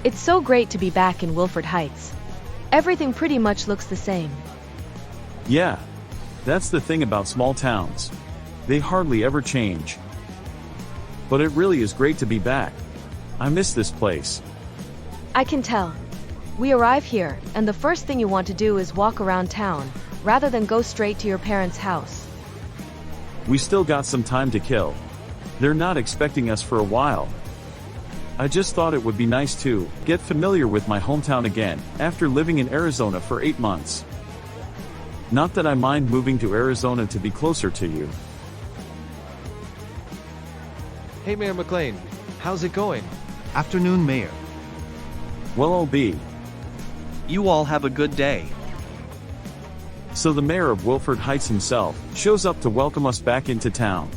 It's so great to be back in Wilford Heights. Everything pretty much looks the same. Yeah. That's the thing about small towns. They hardly ever change. But it really is great to be back. I miss this place. I can tell. We arrive here, and the first thing you want to do is walk around town, rather than go straight to your parents' house. We still got some time to kill. They're not expecting us for a while. I just thought it would be nice to get familiar with my hometown again, after living in Arizona for 8 months. Not that I mind moving to Arizona to be closer to you. Hey Mayor McLean, how's it going? Afternoon, Mayor. Well, I'll be. You all have a good day. So the mayor of Wilford Heights himself shows up to welcome us back into town.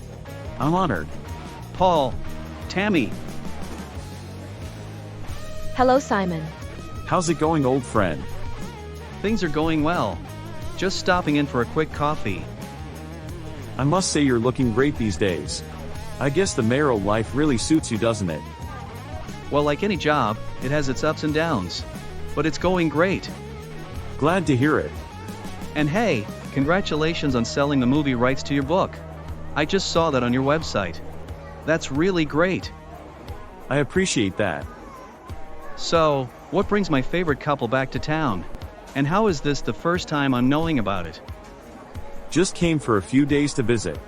I'm honored. Paul, Tammy. Hello, Simon. How's it going, old friend? Things are going well. Just stopping in for a quick coffee. I must say you're looking great these days. I guess the mayoral life really suits you, doesn't it? Well, like any job, it has its ups and downs. But it's going great. Glad to hear it. And hey, congratulations on selling the movie rights to your book. I just saw that on your website. That's really great. I appreciate that. So, what brings my favorite couple back to town? And how is this the first time I'm knowing about it? Just came for a few days to visit.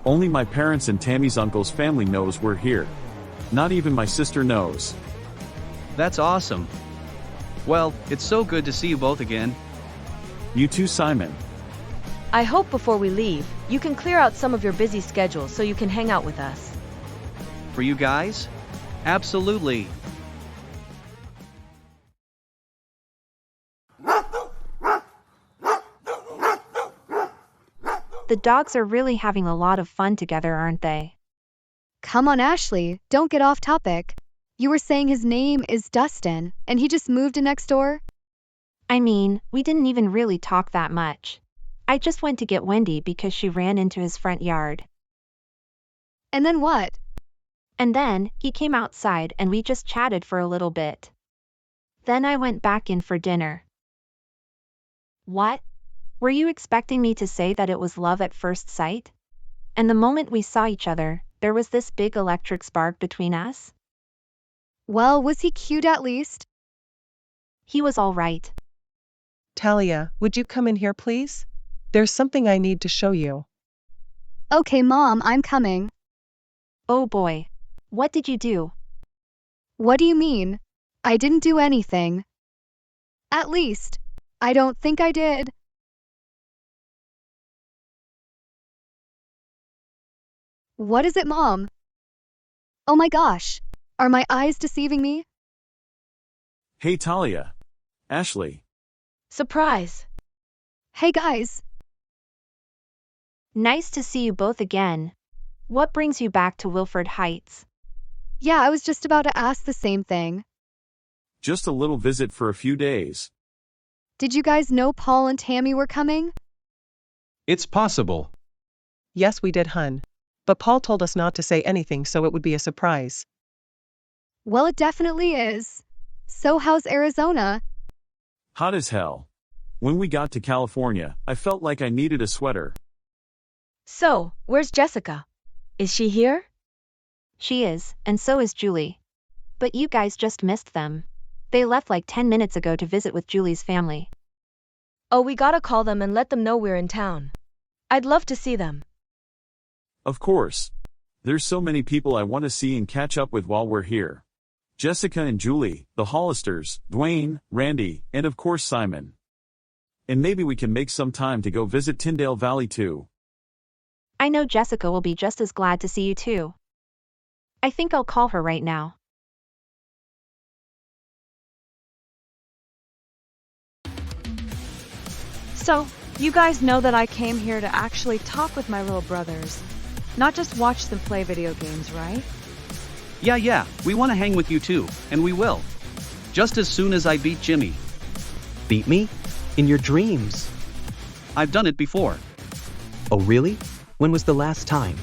Only my parents and Tammy's uncle's family knows we're here. Not even my sister knows. That's awesome. Well, it's so good to see you both again. You too, Simon. I hope before we leave, you can clear out some of your busy schedule so you can hang out with us. For you guys? Absolutely. The dogs are really having a lot of fun together, aren't they? Come on, Ashley, don't get off topic. You were saying his name is Dustin, and he just moved in next door? I mean, we didn't even really talk that much. I just went to get Wendy because she ran into his front yard. And then what? And then, he came outside and we just chatted for a little bit. Then I went back in for dinner. What? Were you expecting me to say that it was love at first sight? And the moment we saw each other, there was this big electric spark between us? Well, was he cute at least? He was all right. Talia, would you come in here, please? There's something I need to show you. Okay, Mom, I'm coming. Oh boy. What did you do? What do you mean? I didn't do anything. At least, I don't think I did. What is it, Mom? Oh my gosh. Are my eyes deceiving me? Hey, Talia. Ashley. Surprise. Hey guys. Nice to see you both again. What brings you back to Wilford Heights? Yeah, I was just about to ask the same thing. Just a little visit for a few days. Did you guys know Paul and Tammy were coming? It's possible. Yes, we did, hun. But Paul told us not to say anything, so it would be a surprise. Well, it definitely is. So how's Arizona? Hot as hell. When we got to California, I felt like I needed a sweater. So, where's Jessica? Is she here? She is, and so is Julie. But you guys just missed them. They left like 10 minutes ago to visit with Julie's family. Oh, we gotta call them and let them know we're in town. I'd love to see them. Of course. There's so many people I want to see and catch up with while we're here. Jessica and Julie, the Hollisters, Dwayne, Randy, and of course Simon. And maybe we can make some time to go visit Tyndale Valley too. I know Jessica will be just as glad to see you too. I think I'll call her right now. So, you guys know that I came here to actually talk with my little brothers, not just watch them play video games, right? Yeah, we want to hang with you too, and we will. Just as soon as I beat Jimmy. Beat me? In your dreams? I've done it before. Oh really? When was the last time?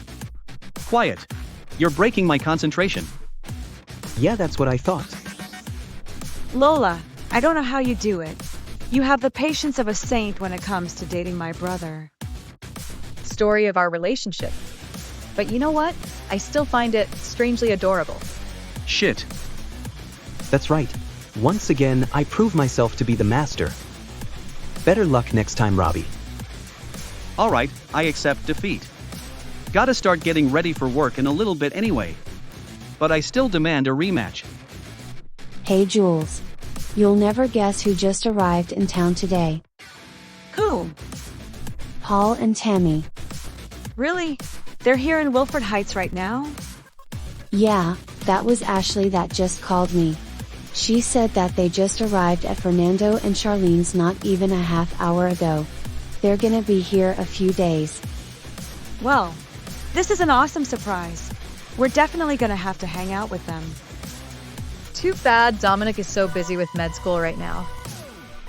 Quiet. You're breaking my concentration. Yeah, that's what I thought. Lola, I don't know how you do it. You have the patience of a saint when it comes to dating my brother. Story of our relationship. But you know what? I still find it strangely adorable. Shit. That's right. Once again, I prove myself to be the master. Better luck next time, Robbie. Alright, I accept defeat. Gotta start getting ready for work in a little bit anyway. But I still demand a rematch. Hey Jules. You'll never guess who just arrived in town today. Who? Paul and Tammy. Really? They're here in Wilford Heights right now? Yeah, that was Ashley that just called me. She said that they just arrived at Fernando and Charlene's not even a half hour ago. They're gonna be here a few days. Well, this is an awesome surprise. We're definitely gonna have to hang out with them. Too bad Dominic is so busy with med school right now.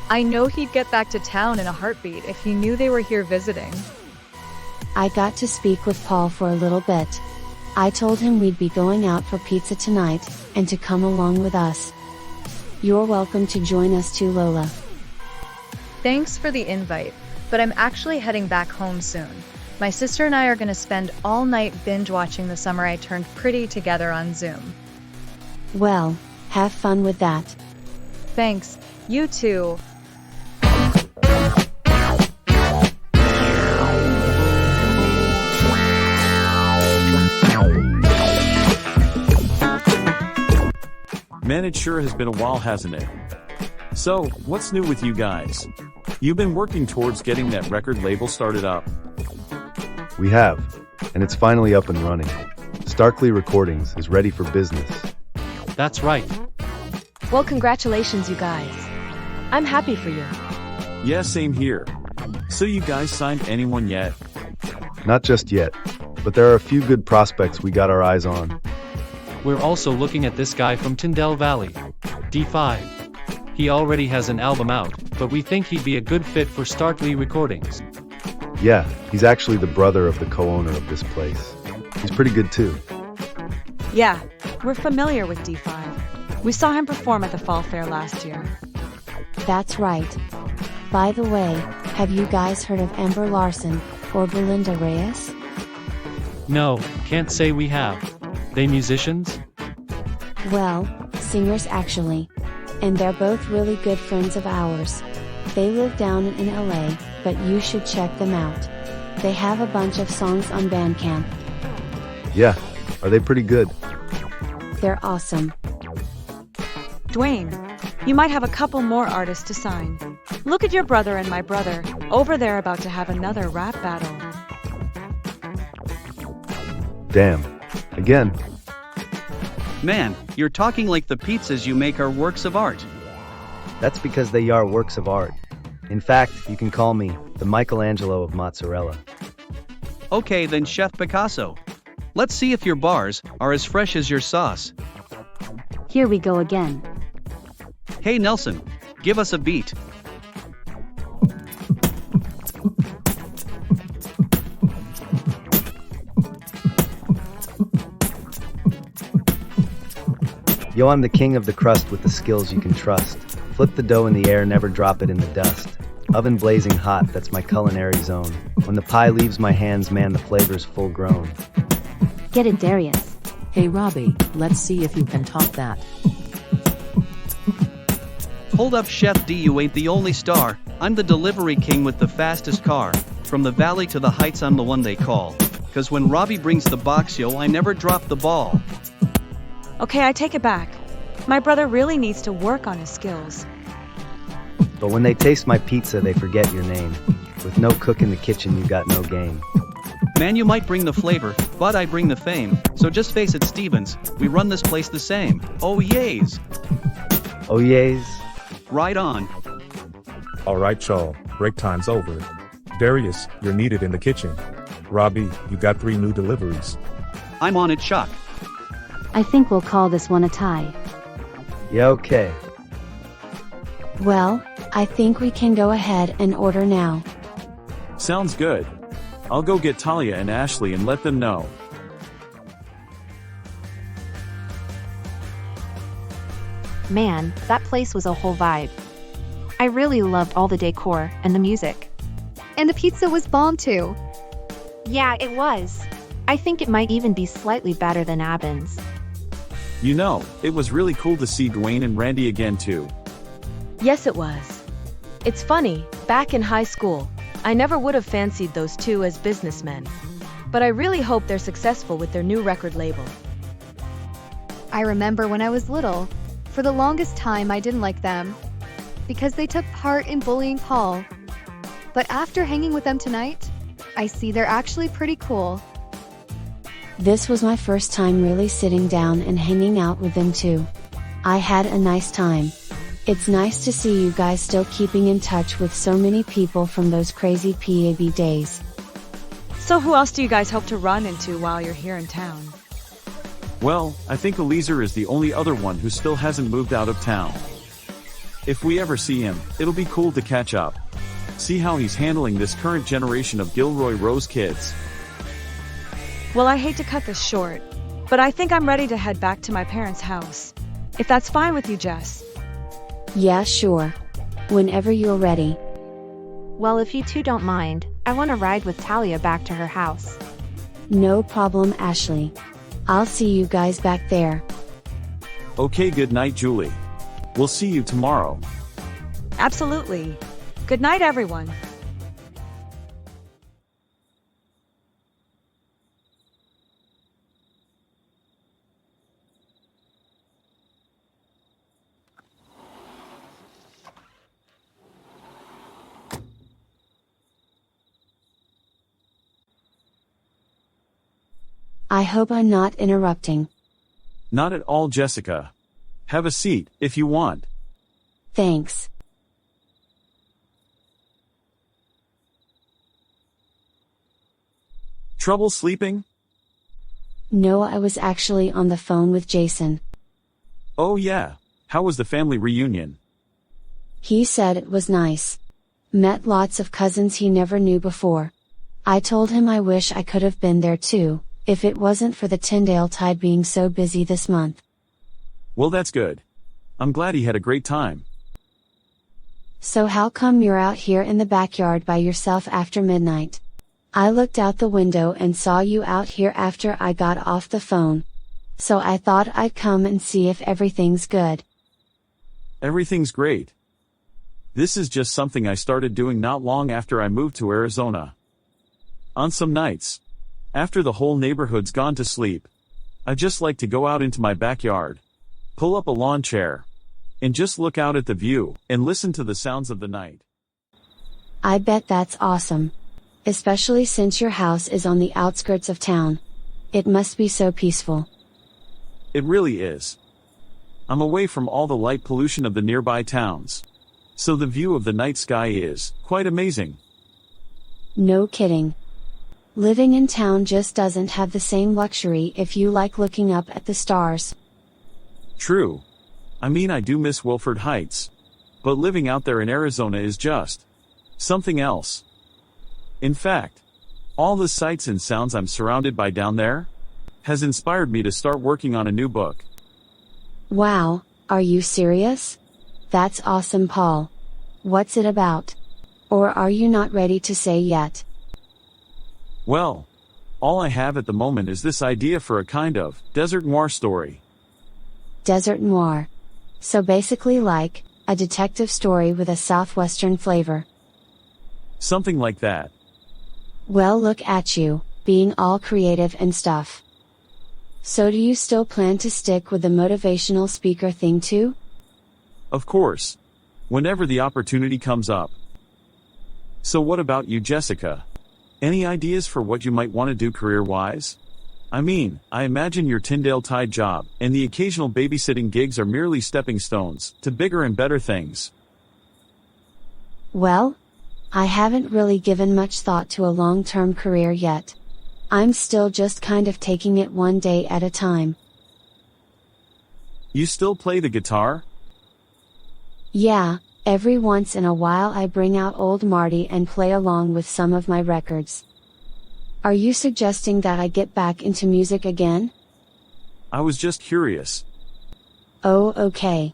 I know he'd get back to town in a heartbeat if he knew they were here visiting. I got to speak with Paul for a little bit. I told him we'd be going out for pizza tonight, and to come along with us. You're welcome to join us too, Lola. Thanks for the invite, but I'm actually heading back home soon. My sister and I are gonna spend all night binge watching The Summer I Turned Pretty together on Zoom. Well, have fun with that. Thanks, you too. Man, it sure has been a while, hasn't it? So, what's new with you guys? You've been working towards getting that record label started up. We have, and it's finally up and running. Starkly Recordings is ready for business. That's right. Well, congratulations, you guys. I'm happy for you. Yeah, same here. So you guys signed anyone yet? Not just yet, but there are a few good prospects we got our eyes on. We're also looking at this guy from Tyndall Valley, D5. He already has an album out, but we think he'd be a good fit for Starkly Recordings. Yeah, he's actually the brother of the co-owner of this place. He's pretty good too. Yeah, we're familiar with D5. We saw him perform at the Fall Fair last year. That's right. By the way, have you guys heard of Amber Larson, or Belinda Reyes? No, can't say we have. They musicians? Well, singers actually. And they're both really good friends of ours. They live down in LA, but you should check them out. They have a bunch of songs on Bandcamp. Yeah, are they pretty good? They're awesome. Dwayne, you might have a couple more artists to sign. Look at your brother and my brother, over there about to have another rap battle. Damn. Again. Man, you're talking like the pizzas you make are works of art. That's because they are works of art. In fact, you can call me the Michelangelo of mozzarella. Okay then, Chef Picasso. Let's see if your bars are as fresh as your sauce. Here we go again. Hey Nelson, give us a beat. Yo, I'm the king of the crust with the skills you can trust. Flip the dough in the air, never drop it in the dust. Oven blazing hot, that's my culinary zone. When the pie leaves my hands, man, the flavor's full grown. Get it, Darius. Hey Robbie, let's see if you can top that. Hold up, Chef D, you ain't the only star. I'm the delivery king with the fastest car. From the valley to the heights, I'm the one they call. Cause when Robbie brings the box, yo, I never drop the ball. Okay, I take it back. My brother really needs to work on his skills. But when they taste my pizza, they forget your name. With no cook in the kitchen, you got no game. Man, you might bring the flavor, but I bring the fame. So just face it, Stevens, we run this place the same. Oh yeas. Oh yeas. Right on. All right, y'all, break time's over. Darius, you're needed in the kitchen. Robbie, you got 3 new deliveries. I'm on it, Chuck. I think we'll call this one a tie. Yeah, okay. Well, I think we can go ahead and order now. Sounds good. I'll go get Talia and Ashley and let them know. Man, that place was a whole vibe. I really loved all the decor and the music. And the pizza was bomb too. Yeah, it was. I think it might even be slightly better than Abin's. You know, it was really cool to see Dwayne and Randy again too. Yes, it was. It's funny, back in high school, I never would have fancied those two as businessmen. But I really hope they're successful with their new record label. I remember when I was little, for the longest time I didn't like them, because they took part in bullying Paul. But after hanging with them tonight, I see they're actually pretty cool. This was my first time really sitting down and hanging out with them too. I had a nice time. It's nice to see you guys still keeping in touch with so many people from those crazy PAB days. So who else do you guys hope to run into while you're here in town? Well, I think Eliezer is the only other one who still hasn't moved out of town. If we ever see him, it'll be cool to catch up. See how he's handling this current generation of Gilroy Rose kids. Well, I hate to cut this short, but I think I'm ready to head back to my parents' house. If that's fine with you, Jess. Yeah, sure. Whenever you're ready. Well, if you two don't mind, I want to ride with Talia back to her house. No problem, Ashley. I'll see you guys back there. Okay, good night, Julie. We'll see you tomorrow. Absolutely. Good night, everyone. I hope I'm not interrupting. Not at all, Jessica. Have a seat, if you want. Thanks. Trouble sleeping? No, I was actually on the phone with Jason. Oh yeah, how was the family reunion? He said it was nice. Met lots of cousins he never knew before. I told him I wish I could have been there too, if it wasn't for the Tyndale Tide being so busy this month. Well, that's good. I'm glad he had a great time. So how come you're out here in the backyard by yourself after midnight? I looked out the window and saw you out here after I got off the phone. So I thought I'd come and see if everything's good. Everything's great. This is just something I started doing not long after I moved to Arizona. On some nights, after the whole neighborhood's gone to sleep, I just like to go out into my backyard, pull up a lawn chair, and just look out at the view and listen to the sounds of the night. I bet that's awesome. Especially since your house is on the outskirts of town. It must be so peaceful. It really is. I'm away from all the light pollution of the nearby towns. So the view of the night sky is quite amazing. No kidding. Living in town just doesn't have the same luxury if you like looking up at the stars. True. I mean, I do miss Wilford Heights. But living out there in Arizona is just something else. In fact, all the sights and sounds I'm surrounded by down there has inspired me to start working on a new book. Wow, are you serious? That's awesome, Paul. What's it about? Or are you not ready to say yet? Well, all I have at the moment is this idea for a kind of desert noir story. Desert noir. So basically like a detective story with a southwestern flavor. Something like that. Well, look at you, being all creative and stuff. So do you still plan to stick with the motivational speaker thing too? Of course. Whenever the opportunity comes up. So what about you, Jessica? Any ideas for what you might want to do career-wise? I mean, I imagine your Tyndale Tide job and the occasional babysitting gigs are merely stepping stones to bigger and better things. Well, I haven't really given much thought to a long-term career yet. I'm still just kind of taking it one day at a time. You still play the guitar? Yeah, every once in a while I bring out old Marty and play along with some of my records. Are you suggesting that I get back into music again? I was just curious. Oh, okay.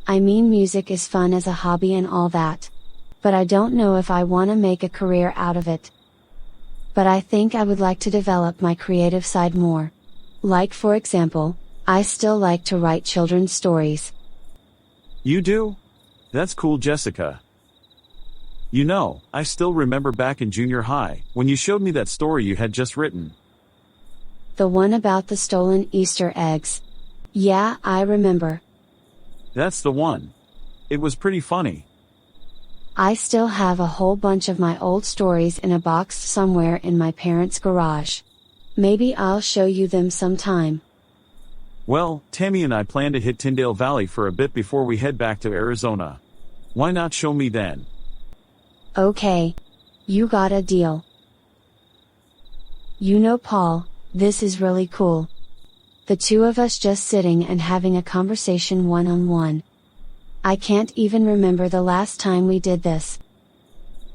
I mean, music is fun as a hobby and all that. But I don't know if I want to make a career out of it. But I think I would like to develop my creative side more. Like, for example, I still like to write children's stories. You do? That's cool, Jessica. You know, I still remember back in junior high, when you showed me that story you had just written. The one about the stolen Easter eggs. Yeah, I remember. That's the one. It was pretty funny. I still have a whole bunch of my old stories in a box somewhere in my parents' garage. Maybe I'll show you them sometime. Well, Tammy and I plan to hit Tyndale Valley for a bit before we head back to Arizona. Why not show me then? Okay. You got a deal. You know, Paul, this is really cool. The two of us just sitting and having a conversation one-on-one. I can't even remember the last time we did this.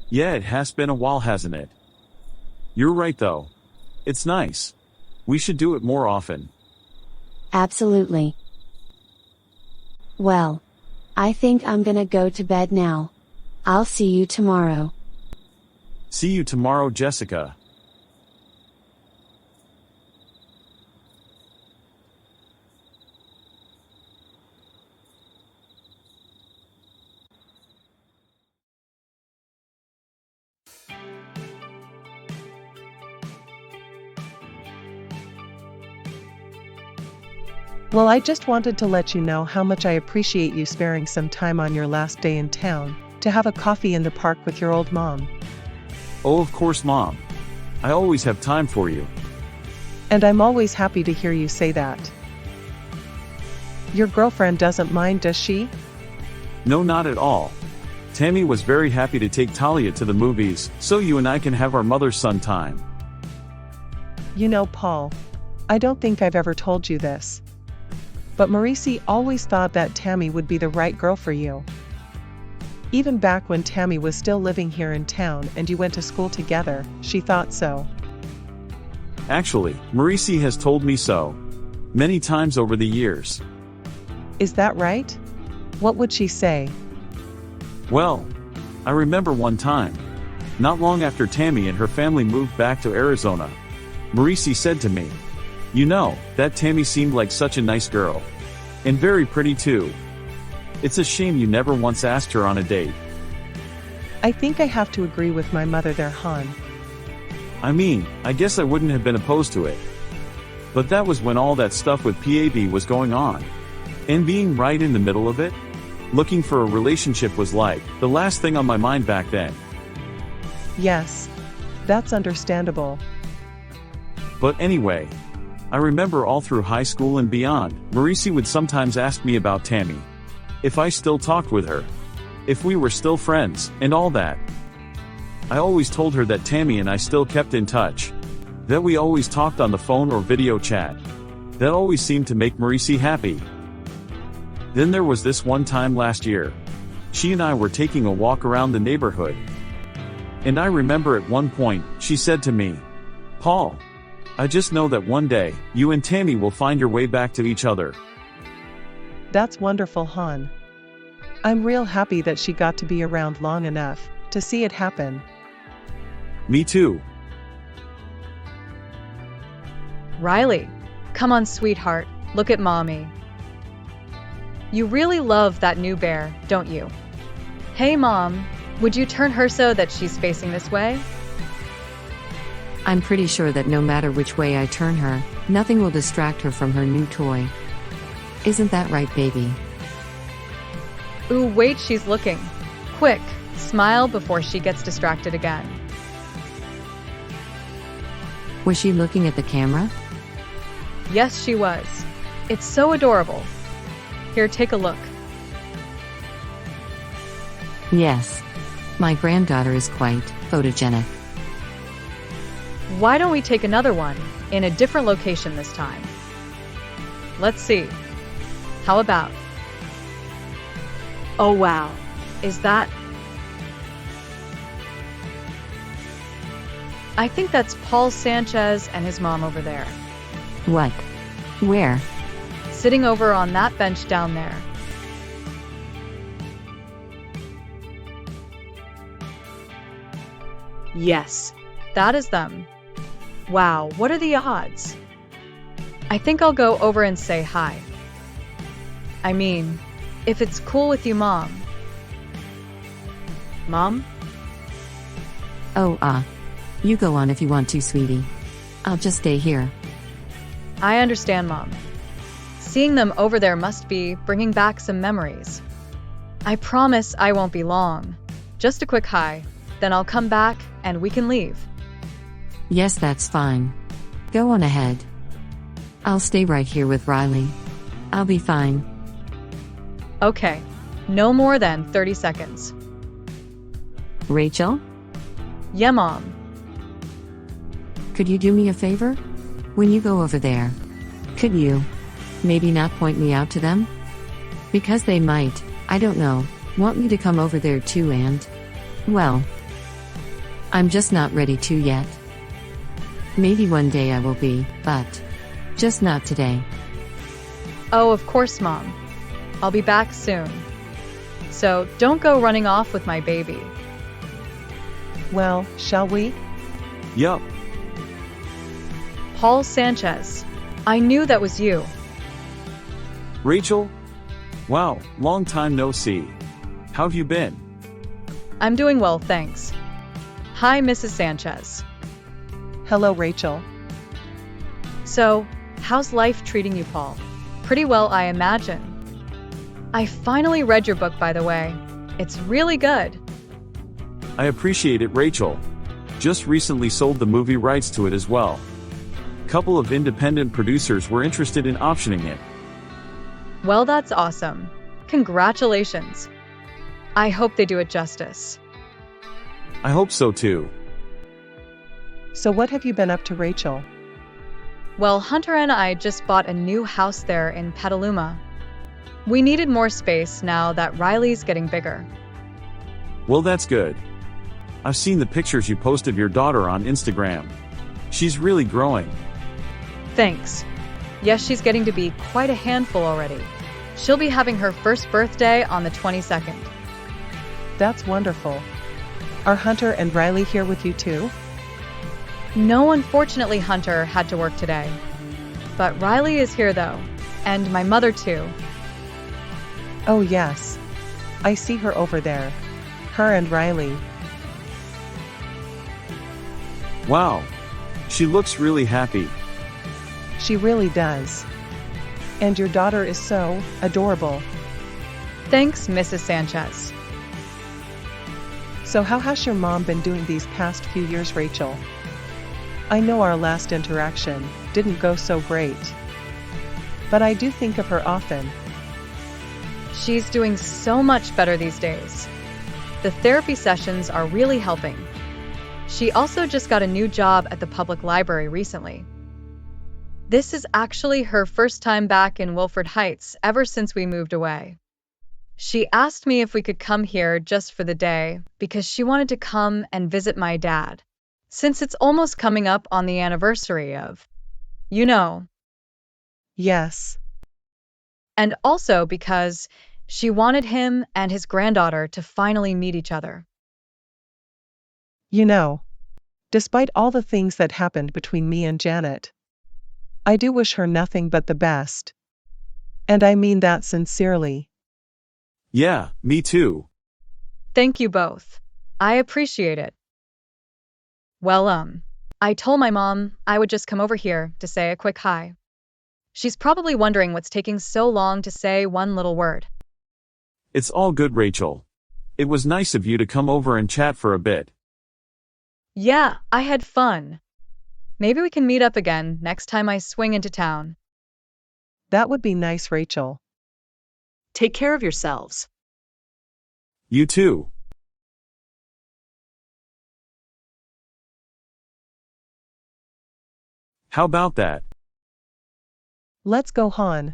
Yeah, it has been a while, hasn't it? You're right though. It's nice. We should do it more often. Absolutely. Well, I think I'm gonna go to bed now. I'll see you tomorrow. See you tomorrow, Jessica. Well, I just wanted to let you know how much I appreciate you sparing some time on your last day in town to have a coffee in the park with your old mom. Oh, of course, Mom. I always have time for you. And I'm always happy to hear you say that. Your girlfriend doesn't mind, does she? No, not at all. Tammy was very happy to take Talia to the movies, so you and I can have our mother-son time. You know, Paul, I don't think I've ever told you this. But Maurice always thought that Tammy would be the right girl for you. Even back when Tammy was still living here in town and you went to school together, she thought so. Actually, Maurice has told me so. Many times over the years. Is that right? What would she say? Well, I remember one time. Not long after Tammy and her family moved back to Arizona, Maurice said to me, "You know, that Tammy seemed like such a nice girl. And very pretty too. It's a shame you never once asked her on a date." I think I have to agree with my mother there, hon. I mean, I guess I wouldn't have been opposed to it. But that was when all that stuff with PAB was going on. And being right in the middle of it, looking for a relationship was like the last thing on my mind back then. Yes, that's understandable. But anyway, I remember all through high school and beyond, Maurice would sometimes ask me about Tammy. If I still talked with her. If we were still friends, and all that. I always told her that Tammy and I still kept in touch. That we always talked on the phone or video chat. That always seemed to make Maurice happy. Then there was this one time last year. She and I were taking a walk around the neighborhood. And I remember at one point, she said to me, "Paul, I just know that one day, you and Tammy will find your way back to each other." That's wonderful, hon. I'm real happy that she got to be around long enough to see it happen. Me too. Riley, come on, sweetheart, look at mommy. You really love that new bear, don't you? Hey Mom, would you turn her so that she's facing this way? I'm pretty sure that no matter which way I turn her, nothing will distract her from her new toy. Isn't that right, baby? Ooh, wait, she's looking. Quick, smile before she gets distracted again. Was she looking at the camera? Yes, she was. It's so adorable. Here, take a look. Yes. My granddaughter is quite photogenic. Why don't we take another one, in a different location this time? Let's see. How about? Oh wow, is that? I think that's Paul Sanchez and his mom over there. What? Where? Sitting over on that bench down there. Yes, that is them. Wow, what are the odds? I think I'll go over and say hi. I mean, if it's cool with you, Mom. Mom? Oh, you go on if you want to, sweetie. I'll just stay here. I understand, Mom. Seeing them over there must be bringing back some memories. I promise I won't be long. Just a quick hi, then I'll come back and we can leave. Yes, that's fine. Go on ahead. I'll stay right here with Riley. I'll be fine. Okay, no more than 30 seconds. Rachel? Yeah, Mom. Could you do me a favor? When you go over there, could you maybe not point me out to them? Because they might, I don't know, want me to come over there too and, well, I'm just not ready to yet. Maybe one day I will be, but just not today. Oh, of course, Mom. I'll be back soon. So don't go running off with my baby. Well, shall we? Yup. Paul Sanchez. I knew that was you. Rachel? Wow, long time no see. How've you been? I'm doing well, thanks. Hi, Mrs. Sanchez. Hello, Rachel. So, how's life treating you, Paul? Pretty well, I imagine. I finally read your book, by the way. It's really good. I appreciate it, Rachel. Just recently sold the movie rights to it as well. Couple of independent producers were interested in optioning it. Well, that's awesome. Congratulations. I hope they do it justice. I hope so too. So what have you been up to, Rachel? Well, Hunter and I just bought a new house there in Petaluma. We needed more space now that Riley's getting bigger. Well, that's good. I've seen the pictures you posted of your daughter on Instagram. She's really growing. Thanks. Yes, she's getting to be quite a handful already. She'll be having her first birthday on the 22nd. That's wonderful. Are Hunter and Riley here with you too? No, unfortunately, Hunter had to work today. But Riley is here though, and my mother too. Oh yes. I see her over there. Her and Riley. Wow. She looks really happy. She really does. And your daughter is so adorable. Thanks, Mrs. Sanchez. So how has your mom been doing these past few years, Rachel? I know our last interaction didn't go so great. But I do think of her often. She's doing so much better these days. The therapy sessions are really helping. She also just got a new job at the public library recently. This is actually her first time back in Wilford Heights ever since we moved away. She asked me if we could come here just for the day because she wanted to come and visit my dad, since it's almost coming up on the anniversary of, you know. Yes. And also because she wanted him and his granddaughter to finally meet each other. You know, despite all the things that happened between me and Janet, I do wish her nothing but the best. And I mean that sincerely. Yeah, me too. Thank you both. I appreciate it. Well, I told my mom I would just come over here to say a quick hi. She's probably wondering what's taking so long to say one little word. It's all good, Rachel. It was nice of you to come over and chat for a bit. Yeah, I had fun. Maybe we can meet up again next time I swing into town. That would be nice, Rachel. Take care of yourselves. You too. How about that? Let's go, Han.